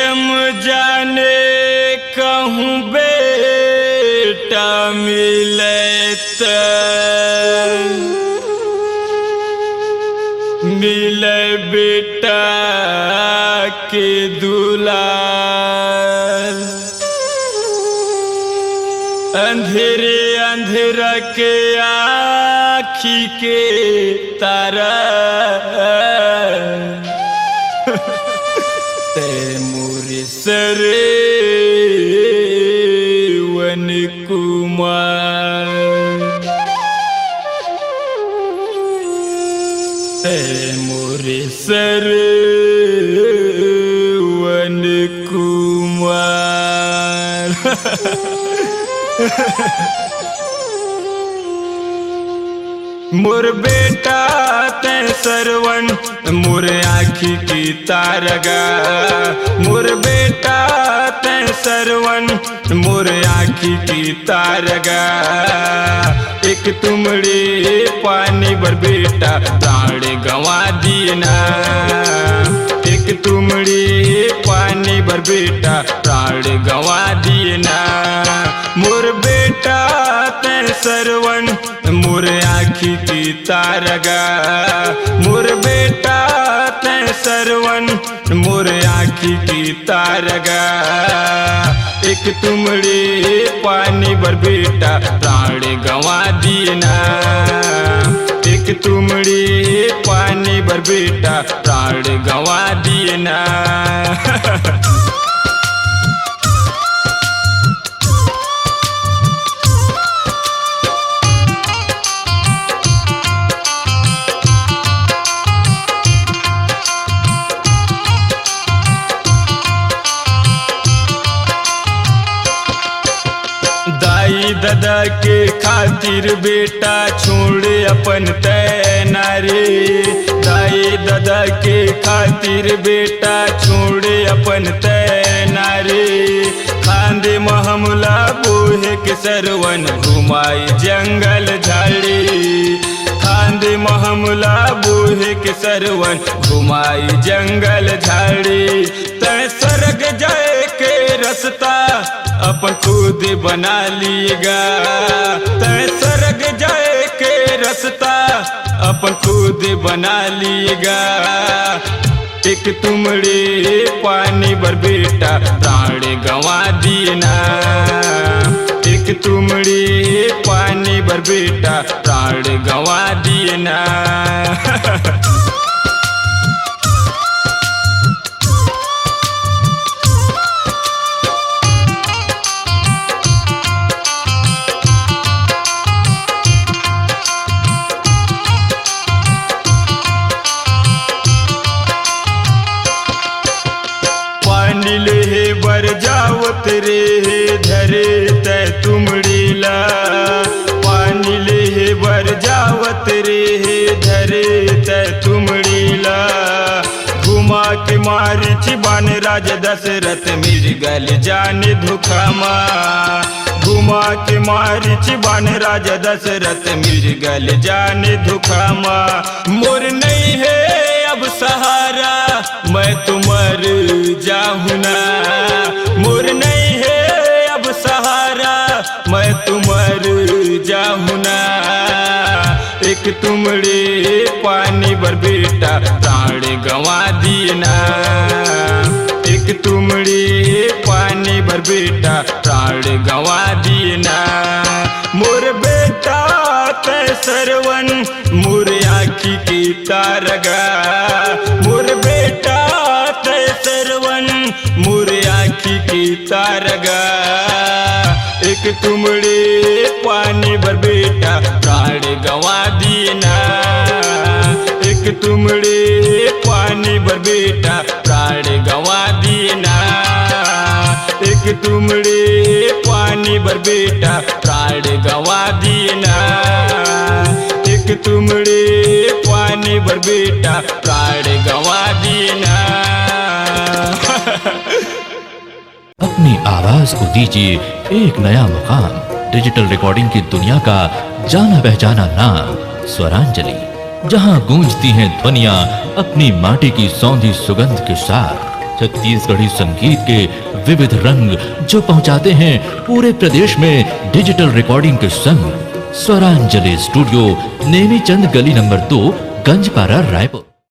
जन्म जाने कहूँ बेटा मिले बेटा के दुलार। अंधेरे अंधेरा के आँखी के तारा तैमूर सरे वन कुमार। तैमूर सरे वन कुमार। मोर बेटा तै सरवन मोर आँखी की तारगा। मोर बेटा तै सरवन मोर आँखी की तारगा। एक तुमड़े पानी भर बेटा प्राण गंवा दीना। एक तुमड़े पानी भर बेटा प्राण गंवा दीना। मोर बेटा तै सरवन मोर आँखी की तारगा। मोर बेटा तै सरवन मोर आँखी की तारगा। एक तुमड़े पानी भर बेटा प्राण गंवा दीना। एक तुमड़े पानी भर बेटा प्राण गंवा दीना। दाई दादा के खातिर बेटा छोड़ अपन तैना रे। दाई दादा के खातिर बेटा छोड़ अपन तैना रे। खांदे महमला बोहे के सरवन घुमाई जंगल झाड़ी। खांदे महमला बोहे के सरवन घुमाई जंगल झाड़ी। तै सरग जाए के रास्ता अपन खुद बना लिएगा। तै सरग जाए के रास्ता अपन खुद बना लिएगा। एक तुमड़े पानी भर बेटा प्राण गंवा दीना। एक तुमड़े पानी भर बेटा प्राण गंवा दीना। बर जावत रे धरे तै तुमड़ीला। पानी ले बर जावत रे धरे तै तुमड़ीला। घुमा के मारी चिबान राज दशरथ मिर्गल जाने धुखामा। घुमा के मारी चिबान राज दशरथ मिर्गल जाने धुखामा। मोर नहीं है अब सहारा मैं तो मर जाऊँ ना। मोर नहीं है अब सहारा मैं तो मर जाऊँ ना। एक तुमड़े पानी भर बेटा प्राण गंवा दीना। एक तुमड़े पानी भर बेटा प्राण गंवा दीना। मोर बेटा तै सरवन मोर आँखी की तारगा। मोर बेटा तै सरवन मोर आँखी की तारगा। एक तुमड़े पानी भर बेटा प्राण गंवा दीना। एक तुमड़े पानी भर बेटा प्राण गंवा दीना। एक तुमड़े पानी भर बेटा प्राण गंवा दीना। एक तुमड़े पानी भर बेटा प्राण गंवा दीना। अपनी आवाज को दीजिए एक नया मुकाम। डिजिटल रिकॉर्डिंग की दुनिया का जाना पहचाना नाम स्वरांजलि, जहां गूंजती हैं ध्वनियां अपनी माटी की सौंधी सुगंध के साथ। छत्तीसगढ़ी संगीत के विविध रंग जो पहुंचाते हैं पूरे प्रदेश में डिजिटल रिकॉर्डिंग के संग। स्वरांजलि स्टूडियो, नेमीचंद गली नंबर 2, गंजपारा, रायपुर।